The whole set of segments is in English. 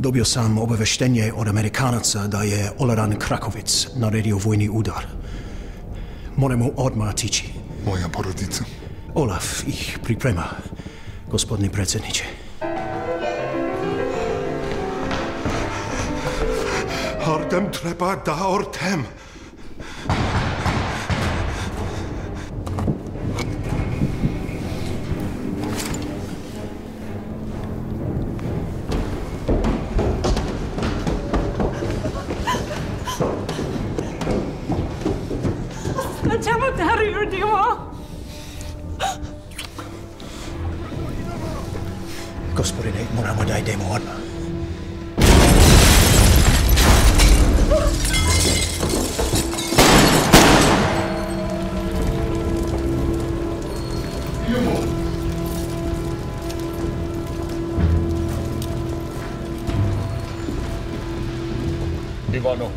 Dobio sam obaveštenje od Amerikanaca da je Oleran Krakovic naredio vojni udar. Moramo odmah otići. Moja porodica. Olaf ih priprema, gospodine predsjedniče. Ardem treba da ortem. Čemu tady rodimo? Gospodine, moramo da idemo odmah. Ivano.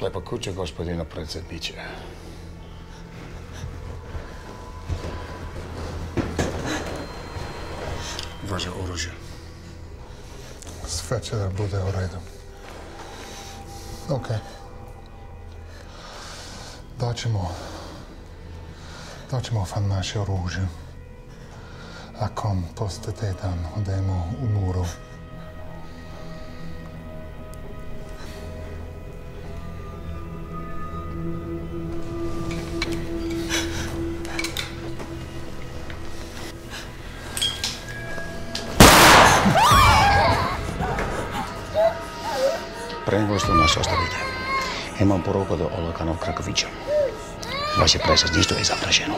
Lepa kuća, gospodina predsjedniče. Vaše oružje. Sve će da bude u redu. Okej. Daćemo fan naše oružje. Ako posle tjedan odemo u Muru. Pre nego što nas ostavite, imam poruku do Olekanov Krakovića. Vaše predsjedništvo je zatraženo.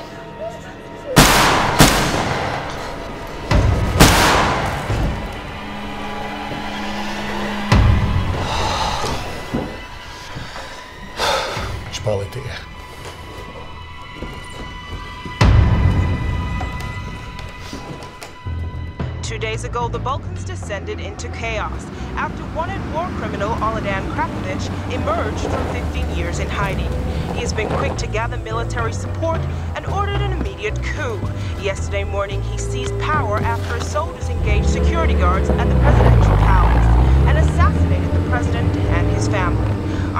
Špalite je. 2 days ago, the Balkans descended into chaos after wanted war criminal Oleran Krakovic emerged from 15 years in hiding. He has been quick to gather military support and ordered an immediate coup. Yesterday morning, he seized power after soldiers engaged security guards at the presidential palace and assassinated the president and his family.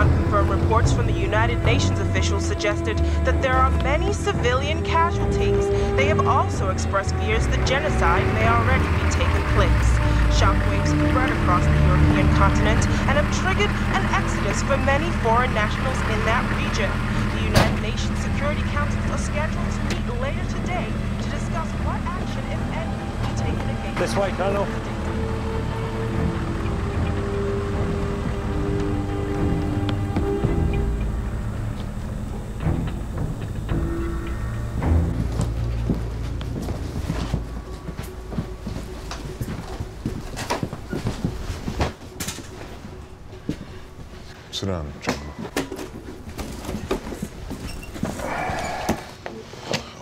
Unconfirmed reports from the United Nations officials suggested that there are many civilian casualties. They have also expressed fears that genocide may already be taking place. Shockwaves spread across the European continent and have triggered an exodus for many foreign nationals in that region. The United Nations Security Councils are scheduled to meet later today to discuss what action, if any, will be taken against... This way, Colonel. Sit down, gentlemen.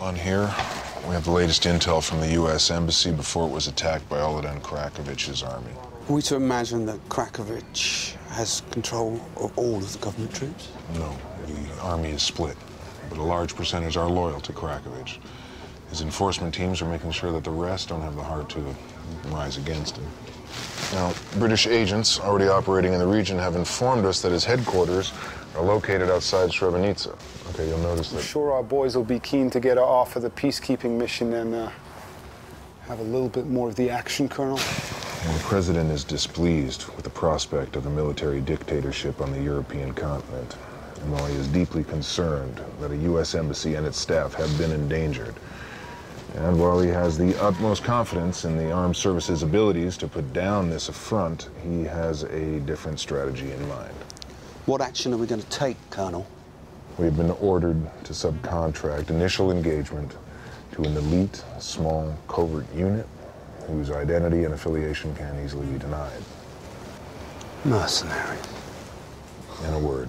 On here, we have the latest intel from the U.S. Embassy before it was attacked by Oleran Krakovic's army. Are we to imagine that Krakovic has control of all of the government troops? No, the army is split, but a large percentage are loyal to Krakovic. His enforcement teams are making sure that the rest don't have the heart to rise against him. Now, British agents already operating in the region have informed us that his headquarters are located outside Srebrenica. Okay, you'll notice that. I'm sure our boys will be keen to get off of the peacekeeping mission and have a little bit more of the action, Colonel. And the president is displeased with the prospect of a military dictatorship on the European continent. And while he is deeply concerned that a U.S. embassy and its staff have been endangered, and while he has the utmost confidence in the armed services' abilities to put down this affront, he has a different strategy in mind. What action are we going to take, Colonel? We've been ordered to subcontract initial engagement to an elite, small, covert unit whose identity and affiliation can easily be denied. Mercenaries. In a word.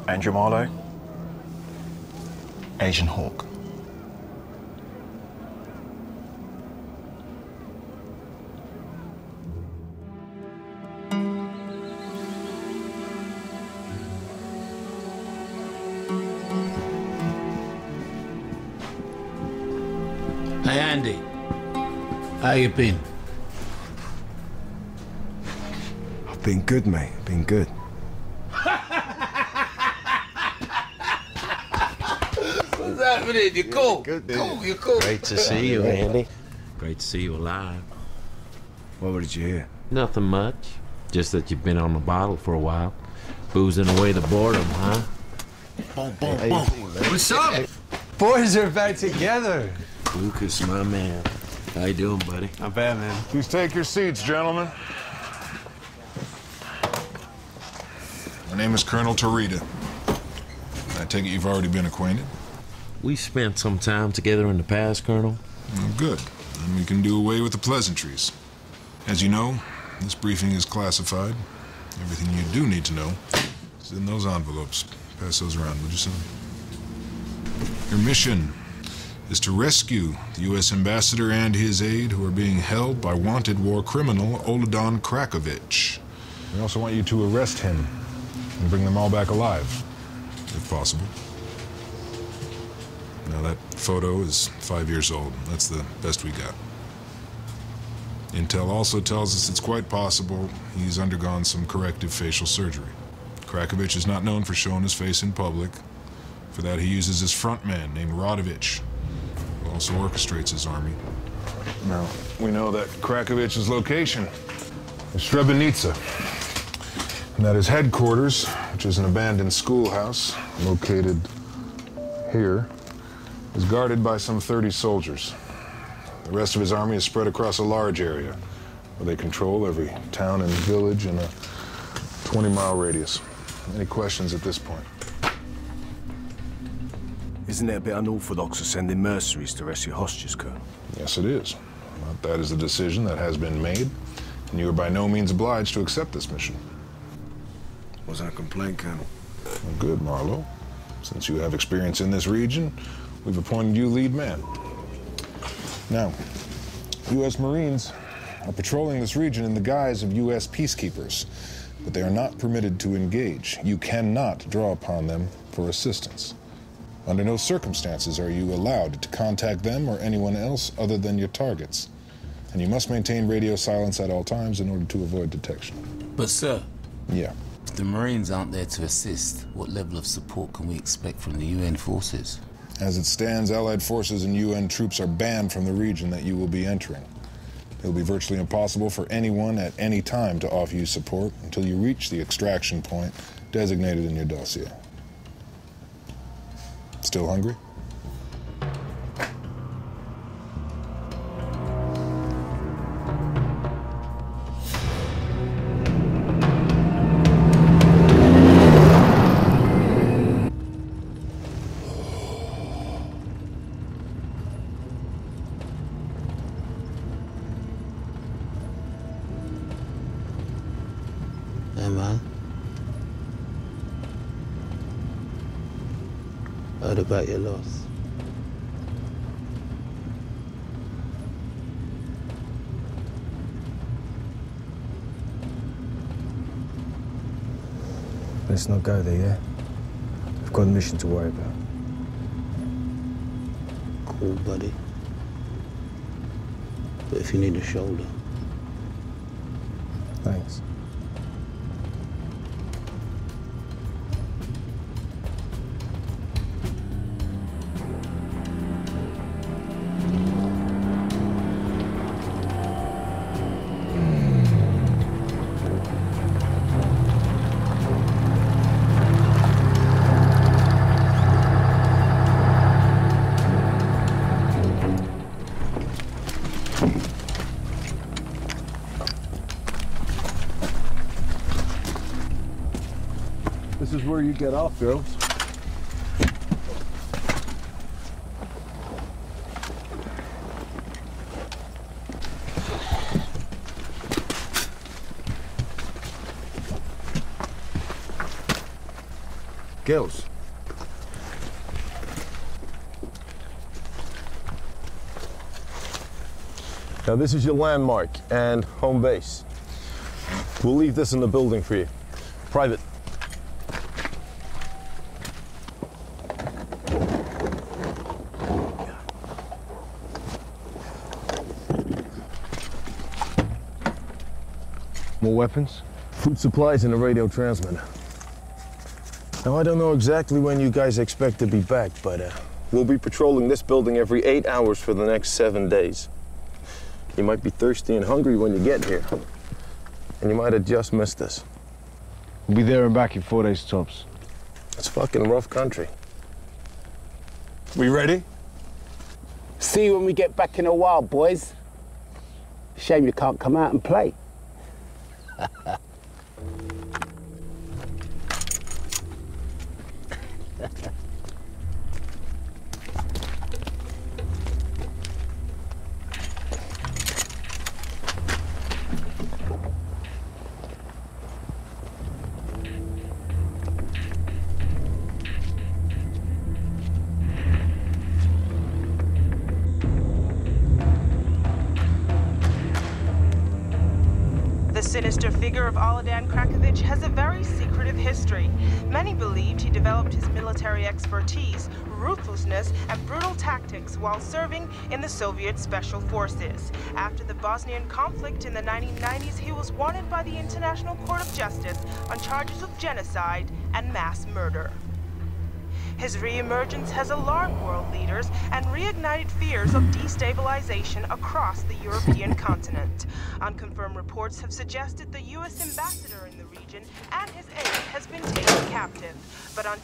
Andrew Marlowe, Asian Hawk. Hey, Andy. How you been? I've been good, mate. I've been good. What's happening? You cool? Good, cool, you cool. Great to see you, Andy. Great to see you alive. What did you hear? Nothing much. Just that you've been on the bottle for a while. Boozing away the boredom, huh? Boom, boom, boom. What's up? Boys are back together. Lucas, my man. How you doing, buddy? Not bad, man. Please take your seats, gentlemen. My name is Colonel Torita. I take it you've already been acquainted? We spent some time together in the past, Colonel. Well, good. Then we can do away with the pleasantries. As you know, this briefing is classified. Everything you do need to know is in those envelopes. Pass those around, would you, son? Your mission is to rescue the U.S. ambassador and his aide who are being held by wanted war criminal Olodon Krakovich. We also want you to arrest him and bring them all back alive, if possible. Now, that photo is 5 years old. That's the best we got. Intel also tells us it's quite possible he's undergone some corrective facial surgery. Krakovich is not known for showing his face in public. For that, he uses his frontman named Radovich, who also orchestrates his army. Now, we know that Krakovich's location is Srebrenica, and that his headquarters, which is an abandoned schoolhouse located here, is guarded by some 30 soldiers. The rest of his army is spread across a large area, where they control every town and village in a 20-mile radius. Any questions at this point? Isn't it a bit unorthodox of sending mercenaries to rescue hostages, Colonel? Yes, it is. But that is the decision that has been made, and you are by no means obliged to accept this mission. Was that a complaint, Colonel? Well, good, Marlowe. Since you have experience in this region, we've appointed you lead man. Now, U.S. Marines are patrolling this region in the guise of U.S. peacekeepers, but they are not permitted to engage. You cannot draw upon them for assistance. Under no circumstances are you allowed to contact them or anyone else other than your targets. And you must maintain radio silence at all times in order to avoid detection. But, sir. Yeah. If the Marines aren't there to assist, what level of support can we expect from the UN forces? As it stands, Allied forces and UN troops are banned from the region that you will be entering. It will be virtually impossible for anyone at any time to offer you support until you reach the extraction point designated in your dossier. Still hungry? Hey, man. Heard about your loss. Let's not go there, yeah? We've got a mission to worry about. Cool, buddy. But if you need a shoulder... Thanks. where you get off, girls. Girls. Now this is your landmark and home base. We'll leave this in the building for you. Private. More weapons? Food supplies and a radio transmitter. Now I don't know exactly when you guys expect to be back, but we'll be patrolling this building every 8 hours for the next 7 days. You might be thirsty and hungry when you get here. And you might have just missed us. We'll be there and back in 4 days tops. It's fucking rough country. We ready? See you when we get back in a while, boys. Shame you can't come out and play. The sinister figure of Oladan Krakovich has a very secretive history. Many believed he developed his military expertise, ruthlessness, and brutal tactics while serving in the Soviet Special Forces. After the Bosnian conflict in the 1990s, he was wanted by the International Court of Justice on charges of genocide and mass murder. His re-emergence has alarmed world leaders and reignited fears of destabilization across the European continent. Unconfirmed reports have suggested the U.S. ambassador in the region and his aide has been taken captive, but until